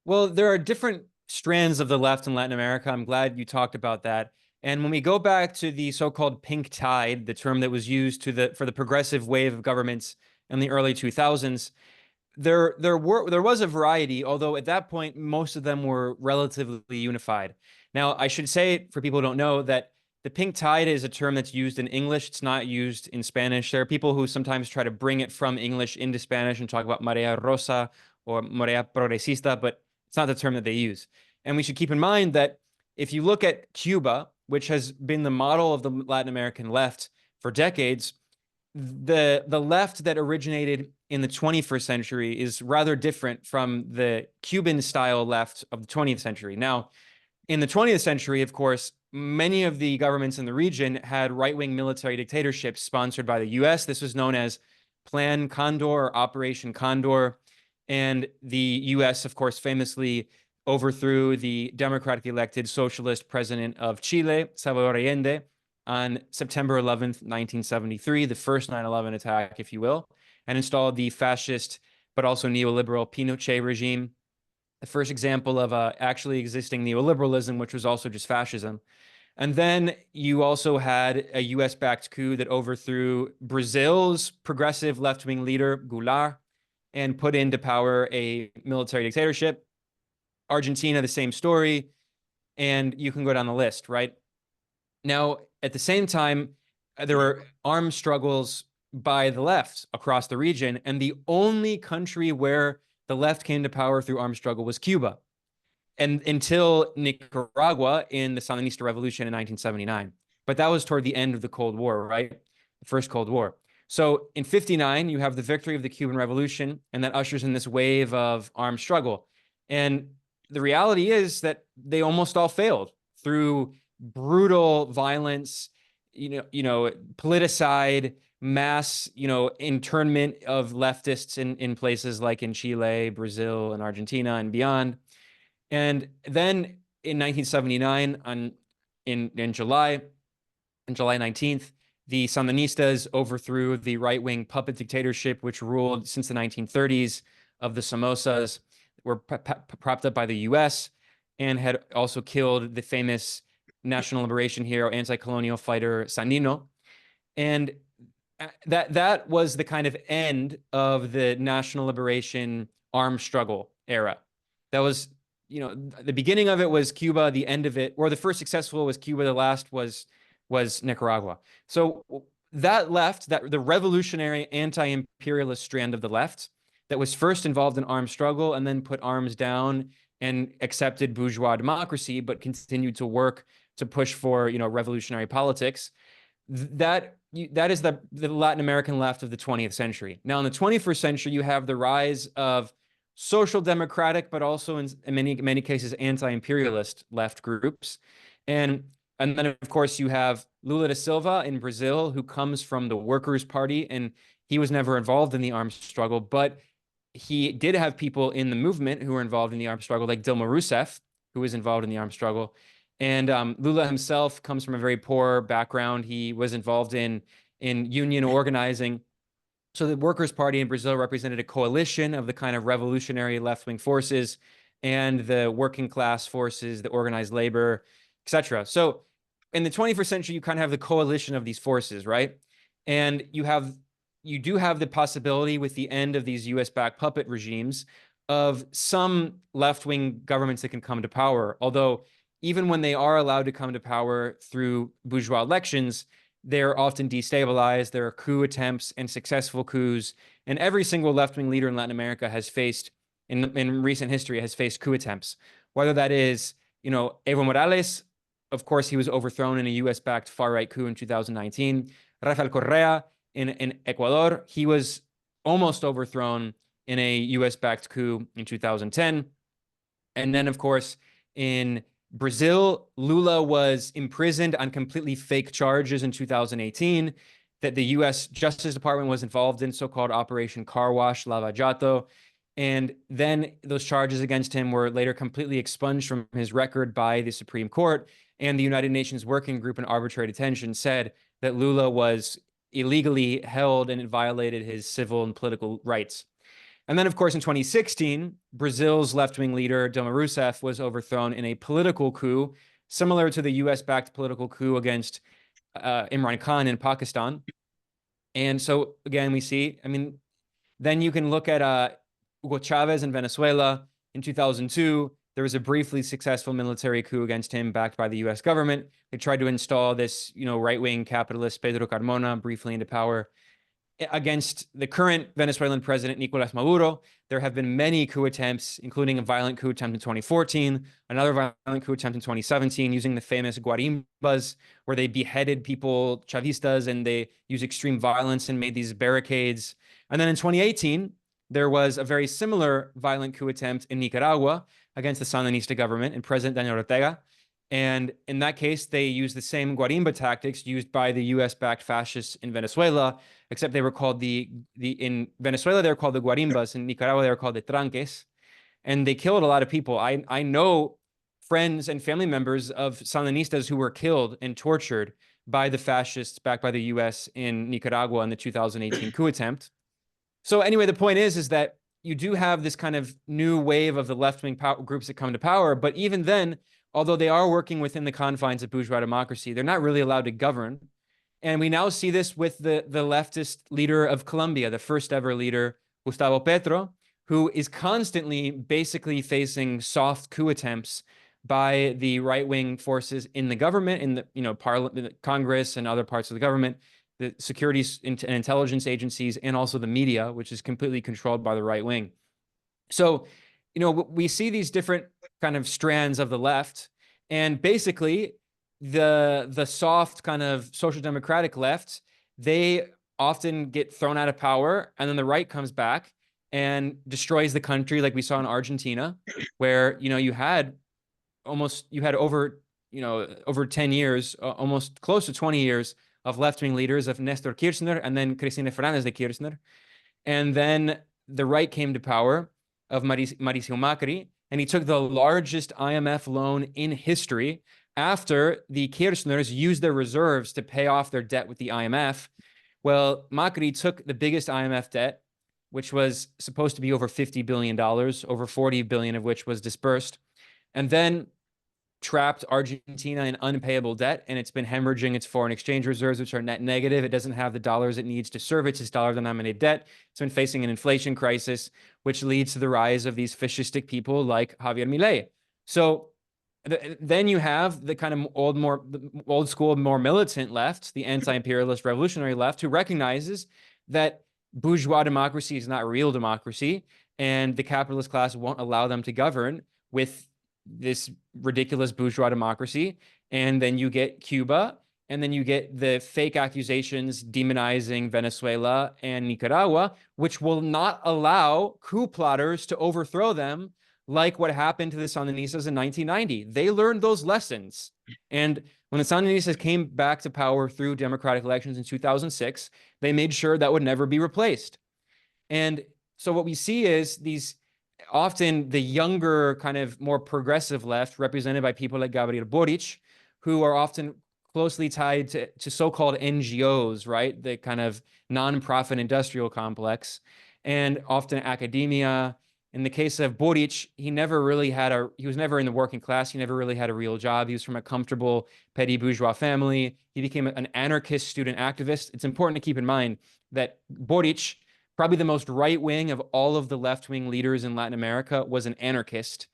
Well, there are different strands of the left in Latin America. I'm glad you talked about that. And when we go back to the so-called pink tide, the term that was used for the progressive wave of governments in the early 2000s, there was a variety, although at that point most of them were relatively unified. Now, I should say for people who don't know that the pink tide is a term that's used in English. It's not used in Spanish. There are people who sometimes try to bring it from English into Spanish and talk about Marea Rosa or Marea Progresista, but it's not the term that they use. And we should keep in mind that if you look at Cuba, which has been the model of the Latin American left for decades, the left that originated in the 21st century is rather different from the Cuban style left of the 20th century. Now, in the 20th century, of course, many of the governments in the region had right-wing military dictatorships sponsored by the US. This was known as Plan Condor or Operation Condor. And the US, of course, famously overthrew the democratically elected socialist president of Chile, Salvador Allende, on September 11th, 1973, the first 9/11 attack, if you will, and installed the fascist but also neoliberal Pinochet regime, the first example of actually existing neoliberalism, which was also just fascism. And then you also had a US-backed coup that overthrew Brazil's progressive left-wing leader, Goulart, and put into power a military dictatorship. Argentina, the same story. And you can go down the list, right? Now, at the same time, there were armed struggles by the left across the region, and the only country where the left came to power through armed struggle was Cuba, and until Nicaragua in the Sandinista Revolution in 1979. But that was toward the end of the Cold War, right? The first Cold War. So in 59, you have the victory of the Cuban Revolution, and that ushers in this wave of armed struggle. And the reality is that they almost all failed through brutal violence, politicide, mass, internment of leftists in places like in Chile, Brazil, and Argentina and beyond. And then in 1979, in July 19th, the Sandinistas overthrew the right-wing puppet dictatorship, which ruled since the 1930s of the Somozas, were propped up by the US, and had also killed the famous national liberation hero, anti-colonial fighter Sandino. And that was the kind of end of the national liberation armed struggle era. That was, the beginning of it was Cuba, the end of it, or the first successful was Cuba, the last was Nicaragua. So that left, that the revolutionary anti-imperialist strand of the left that was first involved in armed struggle and then put arms down and accepted bourgeois democracy, but continued to work to push for, revolutionary politics. That is the Latin American left of the 20th century. Now, in the 21st century, you have the rise of social democratic, but also in many cases anti-imperialist left groups, and then of course you have Lula da Silva in Brazil, who comes from the Workers' Party, and he was never involved in the armed struggle, but he did have people in the movement who were involved in the armed struggle, like Dilma Rousseff, who was involved in the armed struggle. And Lula himself comes from a very poor background. He was involved in union organizing. So the Workers' Party in Brazil represented a coalition of the kind of revolutionary left-wing forces and the working class forces, the organized labor, etc. So in the 21st century, you kind of have the coalition of these forces, right? And you do have the possibility with the end of these US-backed puppet regimes of some left-wing governments that can come to power. Although even when they are allowed to come to power through bourgeois elections, they're often destabilized. There are coup attempts and successful coups. And every single left-wing leader in Latin America has faced, in recent history, has faced coup attempts. Whether that is, Evo Morales, of course, he was overthrown in a US-backed far-right coup in 2019. Rafael Correa in Ecuador, he was almost overthrown in a US-backed coup in 2010. And then, of course, in Brazil, Lula was imprisoned on completely fake charges in 2018 that the US Justice Department was involved in, so-called Operation Car Wash, Lava Jato. And then those charges against him were later completely expunged from his record by the Supreme Court. And the United Nations Working Group on Arbitrary Detention said that Lula was illegally held and it violated his civil and political rights. And then, of course, in 2016, Brazil's left-wing leader, Dilma Rousseff, was overthrown in a political coup, similar to the US-backed political coup against Imran Khan in Pakistan. And so, again, we see, I mean, then you can look at Hugo Chavez in Venezuela in 2002. There was a briefly successful military coup against him, backed by the U.S. government. They tried to install this, right-wing capitalist Pedro Carmona briefly into power against the current Venezuelan president, Nicolas Maduro. There have been many coup attempts, including a violent coup attempt in 2014, another violent coup attempt in 2017, using the famous guarimbas, where they beheaded people, Chavistas, and they used extreme violence and made these barricades. And then in 2018, there was a very similar violent coup attempt in Nicaragua against the Sandinista government and President Daniel Ortega. And in that case, they used the same guarimba tactics used by the US-backed fascists in Venezuela, except they were called in Venezuela, they were called the guarimbas. In Nicaragua, they were called the tranques. And they killed a lot of people. I know friends and family members of Sandinistas who were killed and tortured by the fascists backed by the US in Nicaragua in the 2018 coup attempt. So anyway, the point is that you do have this kind of new wave of the left-wing groups that come to power, but even then, although they are working within the confines of bourgeois democracy, they're not really allowed to govern. And we now see this with the leftist leader of Colombia, the first ever leader, Gustavo Petro, who is constantly basically facing soft coup attempts by the right-wing forces in the government, in the Parliament, Congress, and other parts of the government, the securities and intelligence agencies, and also the media, which is completely controlled by the right wing. So, we see these different kind of strands of the left, and basically the soft kind of social democratic left, they often get thrown out of power, and then the right comes back and destroys the country, like we saw in Argentina, where you had over 10 years, almost close to 20 years of left-wing leaders of Nestor Kirchner and then Cristina Fernández de Kirchner. And then the right came to power of Mauricio Macri, and he took the largest IMF loan in history after the Kirchners used their reserves to pay off their debt with the IMF. Well, Macri took the biggest IMF debt, which was supposed to be over $50 billion, over 40 billion of which was dispersed, and then trapped Argentina in unpayable debt, and it's been hemorrhaging its foreign exchange reserves, which are net negative. It doesn't have the dollars it needs to service its dollar-denominated debt. It's been facing an inflation crisis, which leads to the rise of these fascistic people like Javier Milei. So then you have the kind of old school, more militant left, the anti-imperialist revolutionary left, who recognizes that bourgeois democracy is not real democracy, and the capitalist class won't allow them to govern with this ridiculous bourgeois democracy. And then you get Cuba, and then you get the fake accusations demonizing Venezuela and Nicaragua, which will not allow coup plotters to overthrow them, like what happened to the Sandinistas in 1990. They learned those lessons. And when the Sandinistas came back to power through democratic elections in 2006, they made sure that would never be replaced. And so what we see is these often the younger, kind of more progressive left, represented by people like Gabriel Boric, who are often closely tied to so-called NGOs, right? The kind of nonprofit industrial complex, and often academia. In the case of Boric, he was never in the working class. He never really had a real job. He was from a comfortable petty bourgeois family. He became an anarchist student activist. It's important to keep in mind that Boric, probably the most right-wing of all of the left-wing leaders in Latin America, was an anarchist.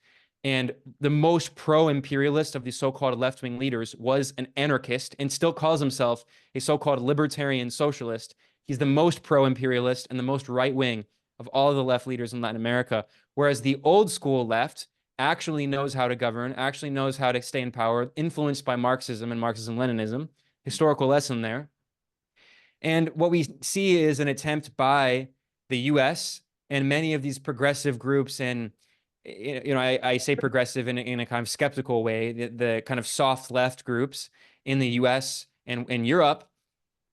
And the most pro-imperialist of the so-called left-wing leaders was an anarchist and still calls himself a so-called libertarian socialist. He's the most pro-imperialist and the most right-wing of all of the left leaders in Latin America, whereas the old school left actually knows how to govern, actually knows how to stay in power, influenced by Marxism and Marxism-Leninism. Historical lesson there. And what we see is an attempt by the US and many of these progressive groups, and I say progressive in a kind of skeptical way, the kind of soft left groups in the US and in Europe,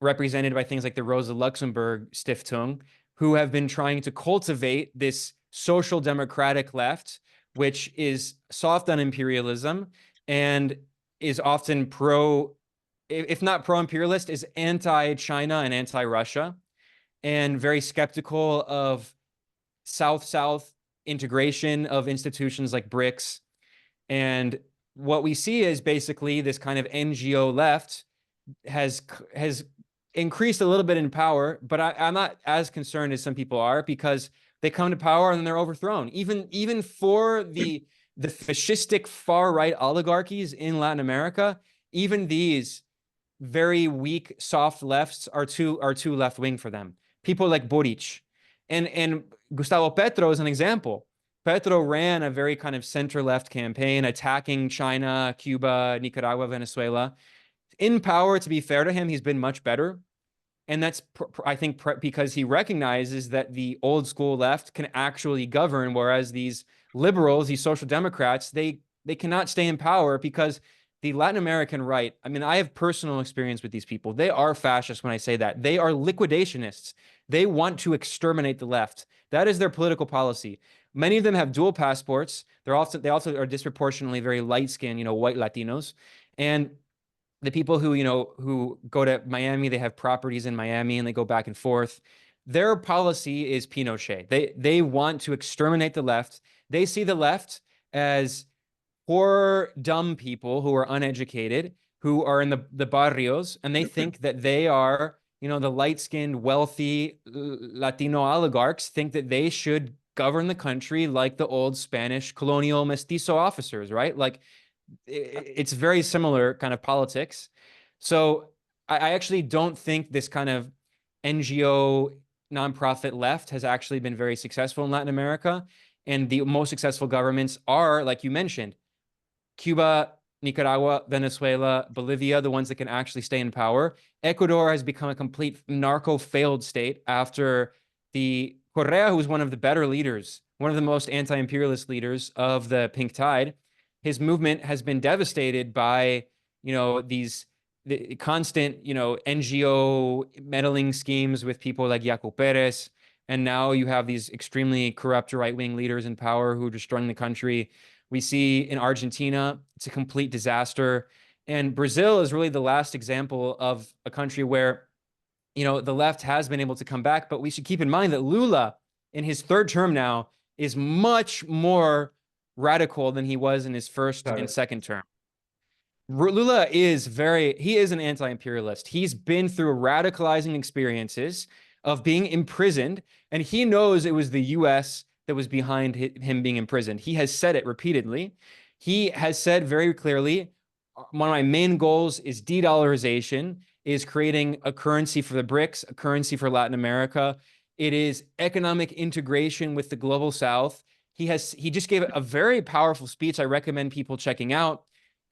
represented by things like the Rosa Luxemburg Stiftung, who have been trying to cultivate this social democratic left, which is soft on imperialism and is often if not pro-imperialist, is anti-China and anti-Russia, and very skeptical of South-South integration of institutions like BRICS. And what we see is basically this kind of NGO left has increased a little bit in power, but I'm not as concerned as some people are, because they come to power and then they're overthrown. Even for the fascistic far right oligarchies in Latin America, even these very weak, soft lefts are too left wing for them. People like Boric and Gustavo Petro is an example. Petro ran a very kind of center left campaign attacking China, Cuba, Nicaragua, Venezuela. In power, to be fair to him, he's been much better. And that's, I think, because he recognizes that the old school left can actually govern, whereas these liberals, these social democrats, they cannot stay in power because the Latin American right, I mean, I have personal experience with these people. They are fascists when I say that. They are liquidationists. They want to exterminate the left. That is their political policy. Many of them have dual passports. They also are disproportionately very light-skinned, white Latinos. And the people who go to Miami, they have properties in Miami and they go back and forth. Their policy is Pinochet. They want to exterminate the left. They see the left as poor, dumb people who are uneducated, who are in the barrios, and they think that they are, the light-skinned, wealthy Latino oligarchs think that they should govern the country like the old Spanish colonial mestizo officers, right? Like, it's very similar kind of politics. So I actually don't think this kind of NGO nonprofit left has actually been very successful in Latin America. And the most successful governments are, like you mentioned, Cuba, Nicaragua, Venezuela, Bolivia, the ones that can actually stay in power. Ecuador has become a complete narco failed state after the Correa, who was one of the better leaders, one of the most anti-imperialist leaders of the Pink Tide. His movement has been devastated by, these the constant, NGO meddling schemes with people like Yacu Perez. And now you have these extremely corrupt right-wing leaders in power who are destroying the country. We see in Argentina, it's a complete disaster. And Brazil is really the last example of a country where, the left has been able to come back. But we should keep in mind that Lula, in his third term now, is much more radical than he was in his first and second term. Lula is he is an anti-imperialist. He's been through radicalizing experiences of being imprisoned, and he knows it was the US that was behind him being imprisoned. He has said it repeatedly. He has said very clearly, one of my main goals is de-dollarization, is creating a currency for the BRICS, a currency for Latin America. It is economic integration with the global South. He just gave a very powerful speech I recommend people checking out,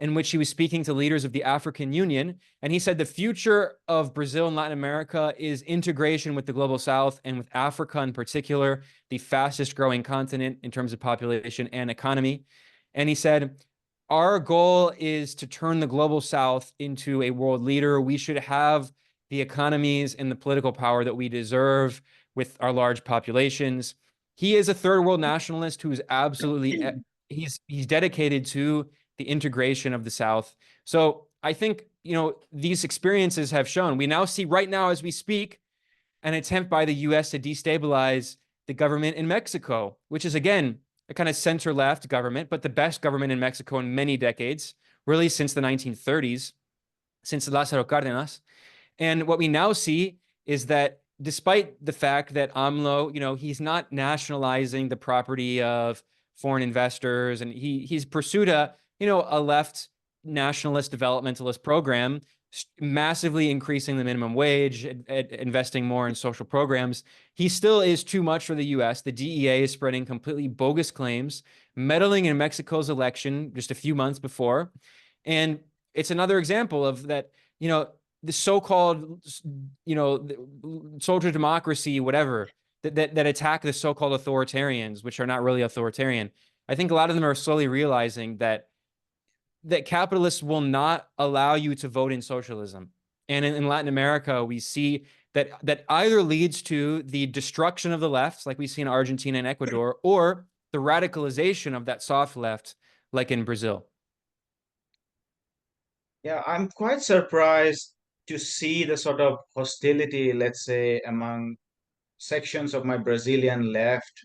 in which he was speaking to leaders of the African Union. And he said the future of Brazil and Latin America is integration with the global South, and with Africa in particular, the fastest growing continent in terms of population and economy. And he said, our goal is to turn the global South into a world leader. We should have the economies and the political power that we deserve with our large populations. He is a third world nationalist who's absolutely, he's dedicated to the integration of the South. So I think, these experiences have shown. We now see right now as we speak an attempt by the US to destabilize the government in Mexico, which is, again, a kind of center-left government, but the best government in Mexico in many decades, really since the 1930s, since Lázaro Cárdenas. And what we now see is that despite the fact that AMLO, he's not nationalizing the property of foreign investors, and he's pursued a left nationalist developmentalist program, massively increasing the minimum wage, investing more in social programs. He still is too much for the US. The DEA is spreading completely bogus claims, meddling in Mexico's election just a few months before. And it's another example of that, the so-called, social democracy, whatever, that attack the so-called authoritarians, which are not really authoritarian. I think a lot of them are slowly realizing that capitalists will not allow you to vote in socialism. And in Latin America, we see that either leads to the destruction of the left, like we see in Argentina and Ecuador, or the radicalization of that soft left, like in Brazil. Yeah, I'm quite surprised to see the sort of hostility, let's say, among sections of my Brazilian left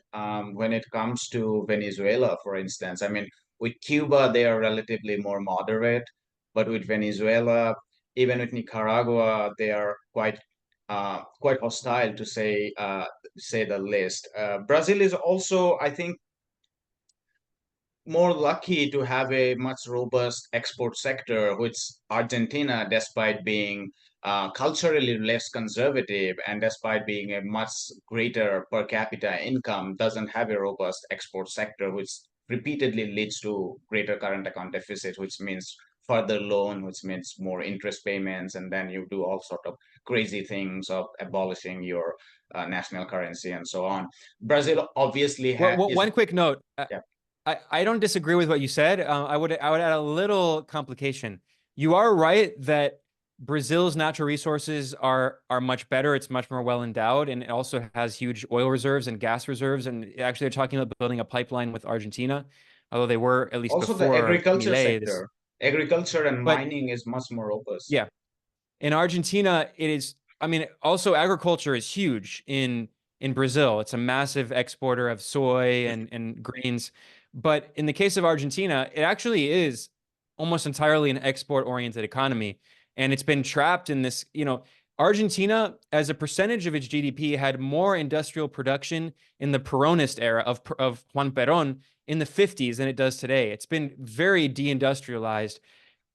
when it comes to Venezuela, for instance. I mean, with Cuba, they are relatively more moderate, but with Venezuela, even with Nicaragua, they are quite hostile to say the least. Brazil is also, I think, more lucky to have a much robust export sector, which Argentina, despite being culturally less conservative and despite being a much greater per capita income, doesn't have a robust export sector, which repeatedly leads to greater current account deficit, which means further loan, which means more interest payments, and then you do all sort of crazy things of abolishing your national currency and so on. Brazil obviously is. One quick note. Yeah. I don't disagree with what you said. I would add a little complication. You are right that Brazil's natural resources are much better. It's much more well endowed, and it also has huge oil reserves and gas reserves. And actually, they're talking about building a pipeline with Argentina, although they were at least Also, the before agriculture Milei. sector, agriculture and But mining is much more robust. yeah, in Argentina, it is. I mean, also agriculture is huge in Brazil. It's a massive exporter of soy and grains. But in the case of Argentina, it actually is almost entirely an export-oriented economy. And it's been trapped in this, Argentina, as a percentage of its GDP, had more industrial production in the Peronist era of Juan Perón in the 50s than it does today. It's been very deindustrialized.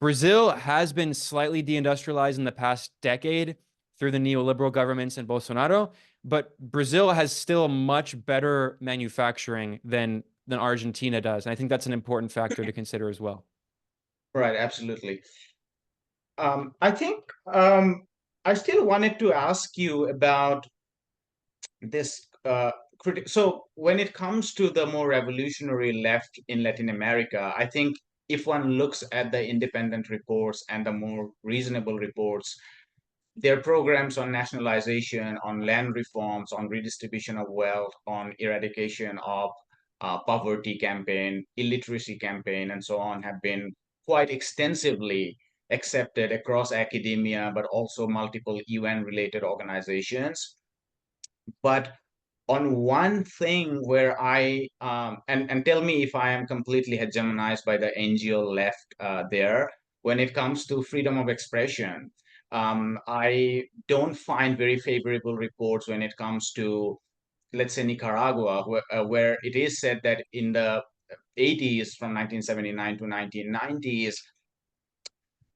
Brazil has been slightly deindustrialized in the past decade through the neoliberal governments and Bolsonaro, but Brazil has still much better manufacturing than Argentina does. And I think that's an important factor to consider as well. Right, absolutely. I think I still wanted to ask you about this. So when it comes to the more revolutionary left in Latin America, I think if one looks at the independent reports and the more reasonable reports, their programs on nationalization, on land reforms, on redistribution of wealth, on eradication of poverty campaign, illiteracy campaign, and so on have been quite extensively accepted across academia, but also multiple UN-related organizations. But on one thing where and tell me if I am completely hegemonized by the NGO left there, when it comes to freedom of expression, I don't find very favorable reports when it comes to, let's say, Nicaragua, where it is said that in the 80s, from 1979 to 1990s,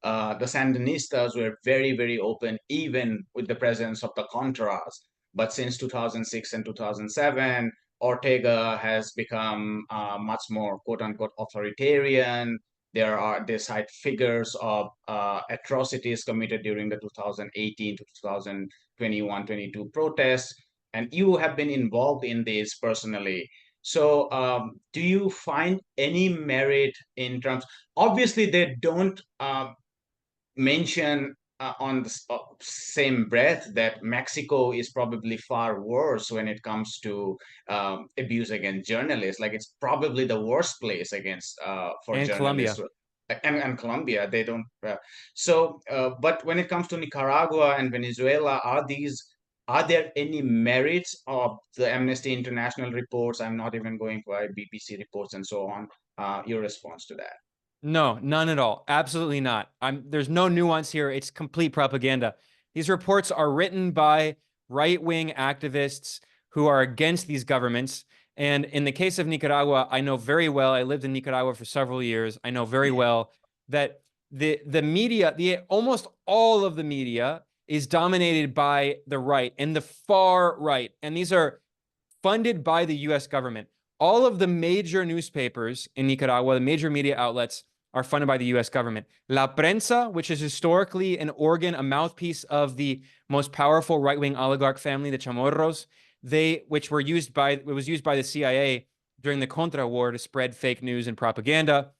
the Sandinistas were very, very open, even with the presence of the Contras. But since 2006 and 2007, Ortega has become much more quote unquote authoritarian. They cite figures of atrocities committed during the 2018 to 2021-22 protests. And you have been involved in this personally. So do you find any merit in terms, obviously they don't mention on the same breath that Mexico is probably far worse when it comes to abuse against journalists. Like it's probably the worst place against for And journalists. Colombia. And Colombia, they don't. But when it comes to Nicaragua and Venezuela, are there any merits of the Amnesty International reports? I'm not even going for BBC reports and so on. Your response to that? No, none at all. Absolutely not. There's no nuance here. It's complete propaganda. These reports are written by right-wing activists who are against these governments. And in the case of Nicaragua, I know very well, I lived in Nicaragua for several years. I know very well that the media, almost all of the media is dominated by the right and the far right. And these are funded by the US government. All of the major newspapers in Nicaragua, the major media outlets, are funded by the US government. La Prensa, which is historically an organ, a mouthpiece of the most powerful right-wing oligarch family, the Chamorros, which was used by the CIA during the Contra War to spread fake news and propaganda.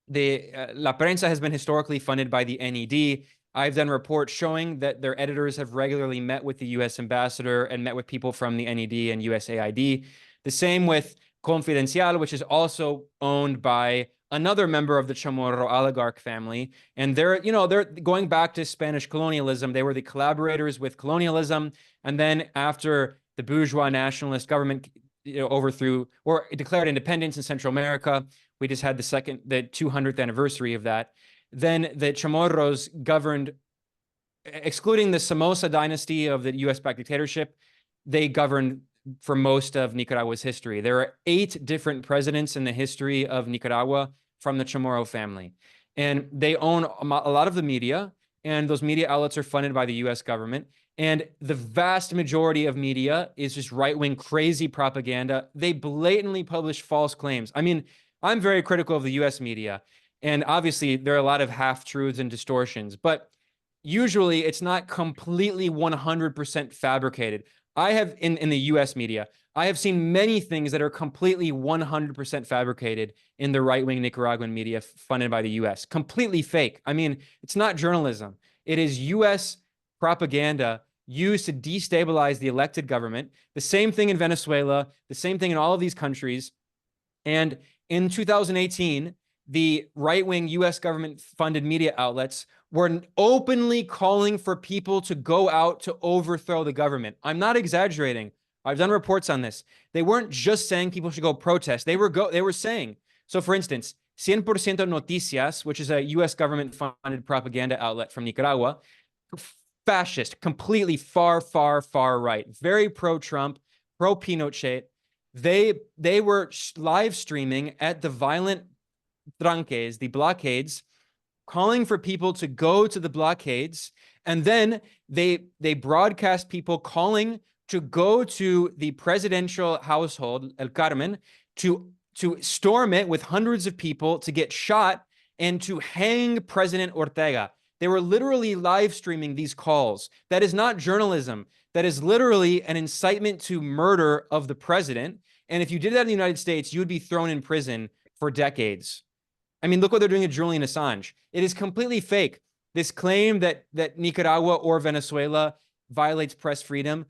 La Prensa has been historically funded by the NED. I've done reports showing that their editors have regularly met with the US ambassador and met with people from the NED and USAID. The same with Confidencial, which is also owned by another member of the Chamorro oligarch family. And they're going back to Spanish colonialism. They were the collaborators with colonialism. And then after the bourgeois nationalist government overthrew or declared independence in Central America. We just had the 200th anniversary of that. Then the Chamorros governed, excluding the Somoza dynasty of the US-backed dictatorship, they governed for most of Nicaragua's history. There are 8 different presidents in the history of Nicaragua from the Chamorro family. And they own a lot of the media, and those media outlets are funded by the US government. And the vast majority of media is just right-wing crazy propaganda. They blatantly publish false claims. I mean, I'm very critical of the US media, and obviously there are a lot of half-truths and distortions, but usually it's not completely 100% fabricated. I have in the US media, I have seen many things that are completely 100% fabricated in the right-wing Nicaraguan media funded by the US. Completely fake. I mean, it's not journalism. It is US propaganda used to destabilize the elected government. The same thing in Venezuela, the same thing in all of these countries. And in 2018, the right-wing US government-funded media outlets were openly calling for people to go out to overthrow the government. I'm not exaggerating. I've done reports on this. They weren't just saying people should go protest. They were saying, so for instance, 100% Noticias, which is a US government-funded propaganda outlet from Nicaragua, fascist, completely far, far, far right, very pro-Trump, pro-Pinochet. They were live streaming at the violent tranques, the blockades, calling for people to go to the blockades, and then they broadcast people calling to go to the presidential household, El Carmen, to storm it with hundreds of people, to get shot, and to hang President Ortega. They were literally live streaming these calls. That is not journalism. That is literally an incitement to murder of the president. And if you did that in the United States, you would be thrown in prison for decades. I mean, look what they're doing to Julian Assange. It is completely fake. This claim that Nicaragua or Venezuela violates press freedom,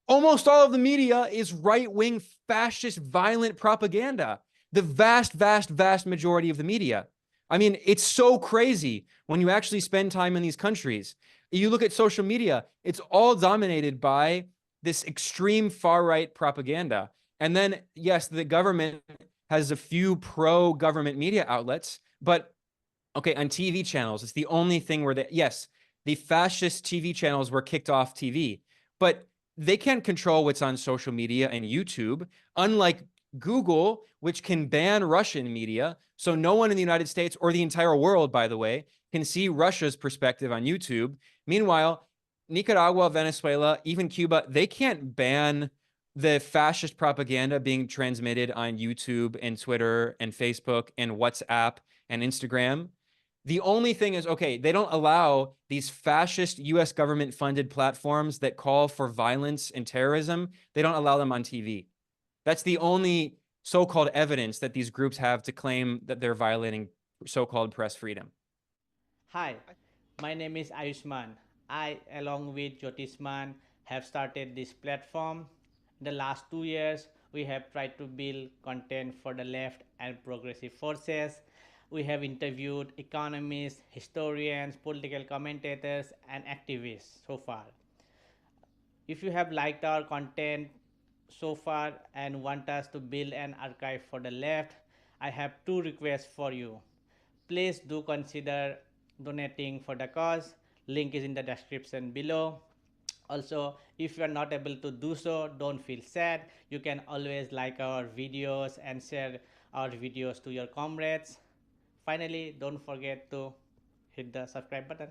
almost all of the media is right-wing, fascist, violent propaganda. The vast, vast, vast majority of the media. I mean, it's so crazy when you actually spend time in these countries. You look at social media, it's all dominated by this extreme far-right propaganda. And then, yes, the government has a few pro-government media outlets, but okay, on TV channels, it's the only thing where yes, the fascist TV channels were kicked off TV, but they can't control what's on social media and YouTube, unlike Google, which can ban Russian media. So no one in the United States or the entire world, by the way, can see Russia's perspective on YouTube. Meanwhile, Nicaragua, Venezuela, even Cuba, they can't ban the fascist propaganda being transmitted on YouTube and Twitter and Facebook and WhatsApp and Instagram. The only thing is, okay, they don't allow these fascist US government-funded platforms that call for violence and terrorism. They don't allow them on TV. That's the only so-called evidence that these groups have to claim that they're violating so-called press freedom. Hi, my name is Ayushman. I, along with Jyotisman, have started this platform. In the last 2 years, we have tried to build content for the left and progressive forces. We have interviewed economists, historians, political commentators, and activists so far. If you have liked our content so far and want us to build an archive for the left, I have 2 requests for you. Please do consider donating for the cause. Link is in the description below. Also, if you are not able to do so, don't feel sad. You can always like our videos and share our videos to your comrades. Finally, don't forget to hit the subscribe button.